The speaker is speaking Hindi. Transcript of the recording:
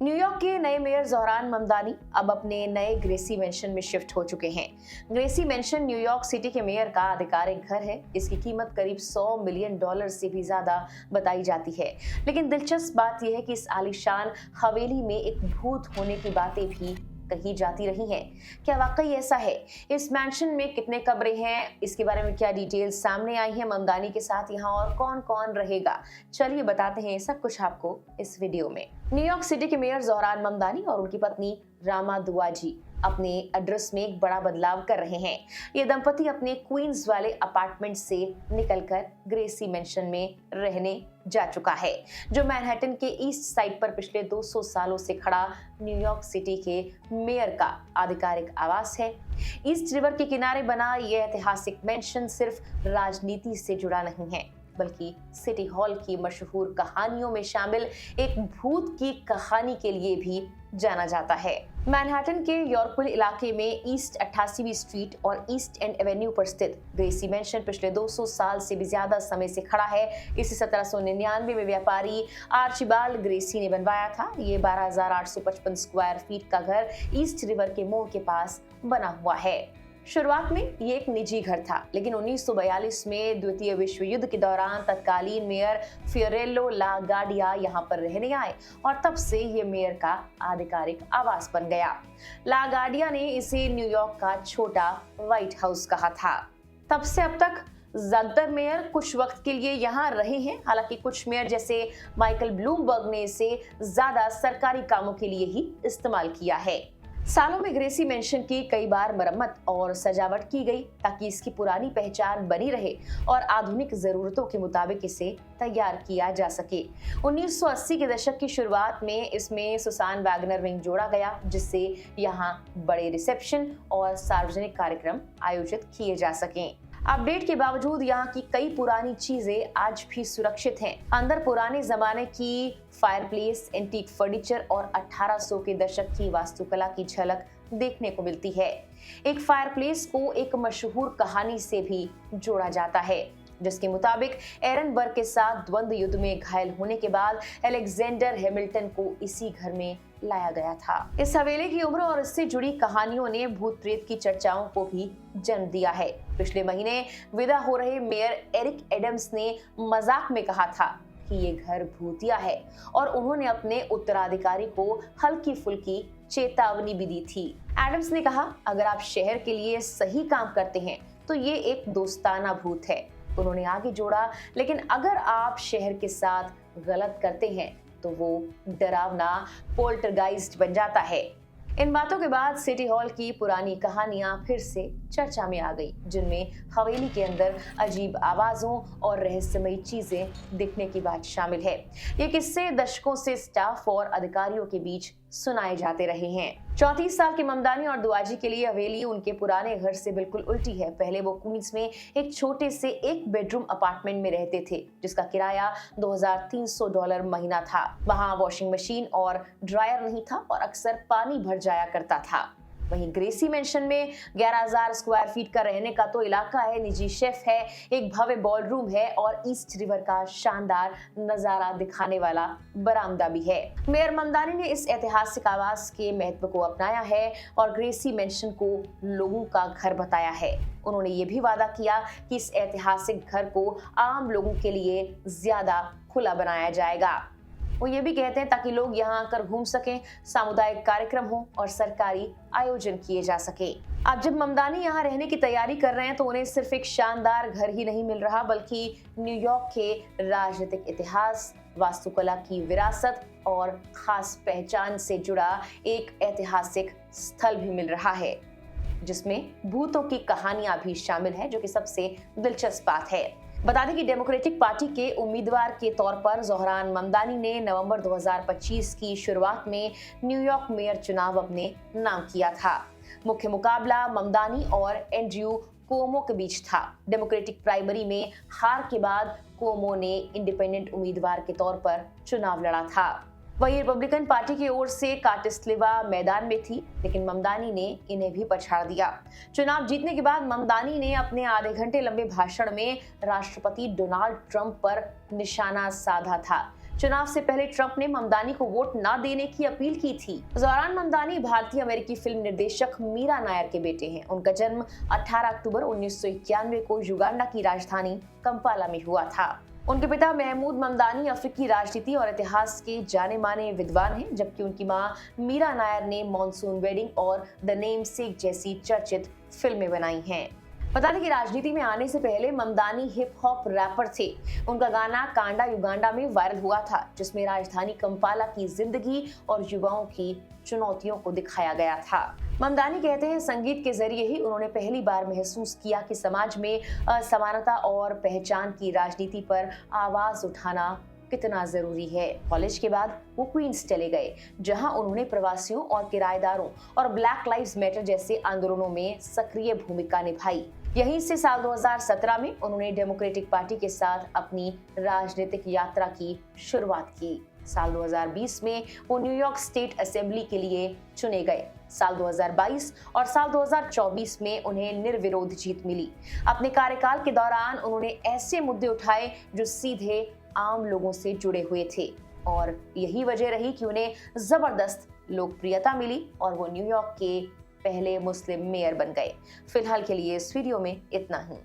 न्यूयॉर्क के नए मेयर ज़ोहरान ममदानी अब अपने नए ग्रेसी मैंशन में शिफ्ट हो चुके हैं। ग्रेसी मैंशन न्यूयॉर्क सिटी के मेयर का आधिकारिक घर है। इसकी कीमत करीब $100 मिलियन से भी ज्यादा बताई जाती है। लेकिन दिलचस्प बात यह है कि इस आलीशान हवेली में एक भूत होने की बातें भी कही जाती रही हैं। क्या वाकई ऐसा है? इस मैंशन में कितने कमरे हैं? इसके बारे में क्या डिटेल्स सामने आई हैं? ममदानी के साथ यहाँ और कौन कौन रहेगा? चलिए बताते हैं सब कुछ आपको इस वीडियो में। न्यूयॉर्क सिटी के मेयर ज़ोहरान ममदानी और उनकी पत्नी रामा दुआजी अपने एड्रेस में एक बड़ा बदलाव कर रहे हैं। ये दंपति अपने क्वींस वाले अपार्टमेंट से निकलकर ग्रेसी मैंशन में रहने जा चुका है, जो मैनहट्टन के ईस्ट साइड पर पिछले 200 सालों से खड़ा न्यूयॉर्क सिटी के मेयर का आधिकारिक आवास है। ईस्ट रिवर के किनारे बना यह ऐतिहासिक मैंशन सिर्फ राजनीति से जुड़ा नहीं है, बल्कि सिटी हॉल की मशहूर कहानियों में शामिल एक भूत की कहानी के लिए भी जाना जाता है। मैनहट्टन के यॉर्कविल इलाके में ईस्ट 88वीं स्ट्रीट और ईस्ट एंड एवेन्यू पर स्थित ग्रेसी मैंशन पिछले 200 साल से भी ज्यादा समय से खड़ा है। इसे 1799 में व्यापारी आर्चिबाल्ड ग्रेसी ने बनवाया था। ये 12,855 स्क्वायर फीट का घर ईस्ट रिवर के मोड़ के पास बना हुआ है। शुरुआत में ये एक निजी घर था, लेकिन 1942 में द्वितीय विश्व युद्ध के दौरान तत्कालीन मेयर फियोरेलो ला गार्डिया यहाँ पर रहने आए और तब से ये मेयर का आधिकारिक आवास बन गया। ला गार्डिया ने इसे न्यूयॉर्क का छोटा व्हाइट हाउस कहा था। तब से अब तक ज्यादातर मेयर कुछ वक्त के लिए यहाँ रहे हैं। हालांकि कुछ मेयर जैसे माइकल ब्लूमबर्ग ने इसे ज्यादा सरकारी कामों के लिए ही इस्तेमाल किया है। सालों में ग्रेसी मैंशन की कई बार मरम्मत और सजावट की गई ताकि इसकी पुरानी पहचान बनी रहे और आधुनिक जरूरतों के मुताबिक इसे तैयार किया जा सके। 1980 के दशक की शुरुआत में इसमें सुसान वैगनर विंग जोड़ा गया, जिससे यहाँ बड़े रिसेप्शन और सार्वजनिक कार्यक्रम आयोजित किए जा सकें। अपडेट के बावजूद यहाँ की कई पुरानी चीजें आज भी सुरक्षित हैं। अंदर पुराने जमाने की फायरप्लेस, एंटीक फर्नीचर और 1800 के दशक की वास्तुकला की झलक देखने को मिलती है। एक फायरप्लेस को एक मशहूर कहानी से भी जोड़ा जाता है, जिसके मुताबिक एरनबर्ग के साथ द्वंद्व युद्ध में घायल होने के बाद अलेक्जेंडर हैमिल्टन को इसी घर में लाया गया था। इस हवेली की उम्र और इससे जुड़ी कहानियों ने भूत प्रेत की चर्चाओं को भी जन्म दिया है। पिछले महीने विदा हो रहे मेयर एरिक एडम्स ने मजाक में कहा था कि ये घर भूतिया है और उन्होंने अपने उत्तराधिकारी को हल्की फुल्की चेतावनी भी दी थी। एडम्स ने कहा, अगर आप शहर के लिए सही काम करते हैं तो ये एक दोस्ताना भूत है। उन्होंने आगे जोड़ा, लेकिन अगर आप शहर के साथ गलत करते हैं तो वो डरावना पोल्टरगाइस्ट बन जाता है। इन बातों के बाद सिटी हॉल की पुरानी कहानियां फिर से चर्चा में आ गई, जिनमें हवेली के अंदर अजीब आवाजों और रहस्यमयी चीजें दिखने की बात शामिल है। ये किस्से दशकों से स्टाफ और अधिकारियों के बीच सुनाए जाते रहे हैं। 34 साल के ममदानी और दुआजी के लिए हवेली उनके पुराने घर से बिल्कुल उल्टी है। पहले वो क्वींस में एक छोटे से एक बेडरूम अपार्टमेंट में रहते थे, जिसका किराया $2,300 महीना था। वहाँ वॉशिंग मशीन और ड्रायर नहीं था और अक्सर पानी भर जाया करता था। वहीं ग्रेसी मैंशन में 11,000 स्क्वायर फीट का रहने का तो इलाका है, निजी शेफ है, एक भव्य बॉलरूम है और ईस्ट रिवर का शानदार नजारा दिखाने वाला बरामदा भी है। मेयर ममदानी ने इस ऐतिहासिक आवास के महत्व को अपनाया है और ग्रेसी मैंशन को लोगों का घर बताया है। उन्होंने ये भी वादा किया कि इस ऐतिहासिक घर को आम लोगों के लिए ज्यादा खुला बनाया जाएगा। वो ये भी कहते हैं ताकि लोग यहाँ आकर घूम सकें, सामुदायिक कार्यक्रम हो और सरकारी आयोजन किए जा सके। अब जब ममदानी यहाँ रहने की तैयारी कर रहे हैं तो उन्हें सिर्फ एक शानदार घर ही नहीं मिल रहा, बल्कि न्यूयॉर्क के राजनीतिक इतिहास, वास्तुकला की विरासत और खास पहचान से जुड़ा एक ऐतिहासिक स्थल भी मिल रहा है, जिसमें भूतों की कहानियां भी शामिल है, जो कि सबसे दिलचस्प बात है। बता दें कि डेमोक्रेटिक पार्टी के उम्मीदवार के तौर पर ज़ोहरान ममदानी ने नवंबर 2025 की शुरुआत में न्यूयॉर्क मेयर चुनाव अपने नाम किया था। मुख्य मुकाबला ममदानी और एंड्रयू कुओमो के बीच था। डेमोक्रेटिक प्राइमरी में हार के बाद कुओमो ने इंडिपेंडेंट उम्मीदवार के तौर पर चुनाव लड़ा था। वहीं रिपब्लिकन पार्टी की ओर से कार्टिस्लिवा मैदान में थी, लेकिन ममदानी ने इन्हें भी पछाड़ दिया। चुनाव जीतने के बाद ममदानी ने अपने आधे घंटे लंबे भाषण में राष्ट्रपति डोनाल्ड ट्रंप पर निशाना साधा था, चुनाव से पहले ट्रंप ने ममदानी को वोट न देने की अपील की थी। जोहरान ममदानी भारतीय अमेरिकी फिल्म निर्देशक मीरा नायर के बेटे हैं। उनका जन्म 18 अक्टूबर 1991 को युगांडा की राजधानी कंपाला में हुआ था। उनके पिता महमूद ममदानी अफ्रीकी राजनीति और इतिहास के जाने माने विद्वान हैं, जबकि उनकी मां मीरा नायर ने मॉनसून वेडिंग और द नेमसेक जैसी चर्चित फिल्में बनाई हैं। बता दें कि राजनीति में आने से पहले ममदानी हिप हॉप रैपर थे। उनका गाना कांडा युगांडा में वायरल हुआ था, जिसमें राजधानी कंपाला की जिंदगी और युवाओं की चुनौतियों को दिखाया गया था। ममदानी कहते हैं, संगीत के जरिए ही उन्होंने पहली बार महसूस किया कि समाज में असमानता और पहचान की राजनीति पर आवाज उठाना कितना जरूरी है। कॉलेज के बाद वो क्वींस चले गए, जहां उन्होंने प्रवासियों और किराएदारों और ब्लैक लाइव्स मैटर जैसे आंदोलनों में सक्रिय भूमिका निभाई। यहीं से साल 2017 में उन्होंने डेमोक्रेटिक पार्टी के साथ अपनी राजनीतिक यात्रा की शुरुआत की। साल 2020 में वो न्यूयॉर्क स्टेट असेंबली के लिए चुने गए। साल 2022 और साल 2024 में उन्हें निर्विरोध जीत मिली। अपने कार्यकाल के दौरान उन्होंने ऐसे मुद्दे उठाए जो सीधे आम लोगों से जुड़े हुए थे, और यही वजह रही कि उन्हें जबरदस्त लोकप्रियता मिली और वो न्यूयॉर्क के पहले मुस्लिम मेयर बन गए। फिलहाल के लिए इस वीडियो में इतना ही।